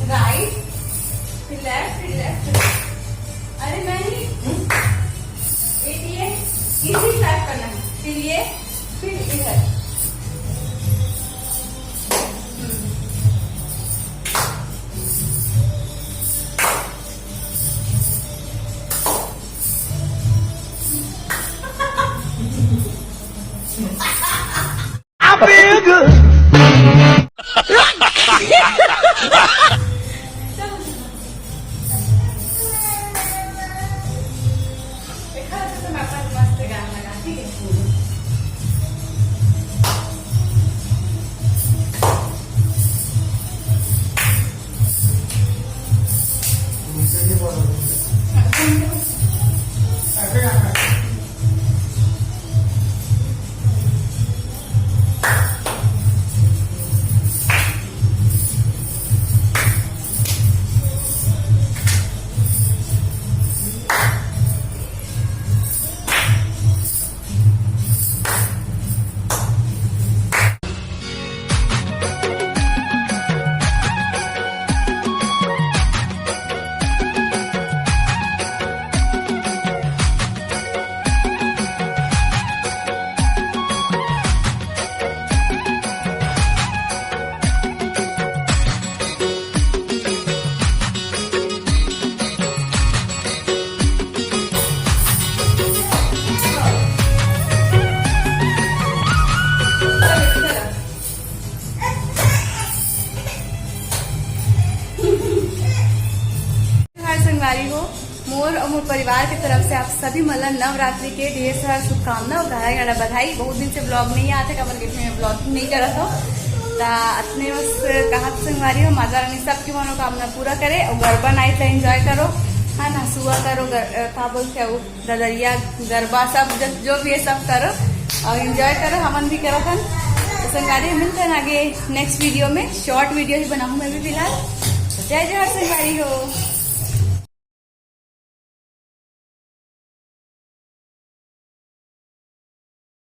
Right फिर left अरे नहीं ये इसी टाइप करना है फिर ये फिर इधर हो मोर और मोर परिवार की तरफ से आप सभी मतलब नवरात्रि के ढेर सारा शुभकामना और गाना बधाई। बहुत दिन से ब्लॉग नहीं आते कमल गिफ्ट में ब्लॉग नहीं करा था अपने बस कहा संगवारी हो माता रानी सबकी मनोकामना पूरा करे और गरबा नाइट एंजॉय करो है ना सुबह करो क्या बोलते हैं वो ददरिया गरबा सब जो भी है सब करो और एंजॉय करो हमन भी करो खन तो संगवारी मिलते हैं आगे नेक्स्ट वीडियो में शॉर्ट वीडियो ही बनाऊँ मैं भी फिलहाल। जय जय संगवारी हो।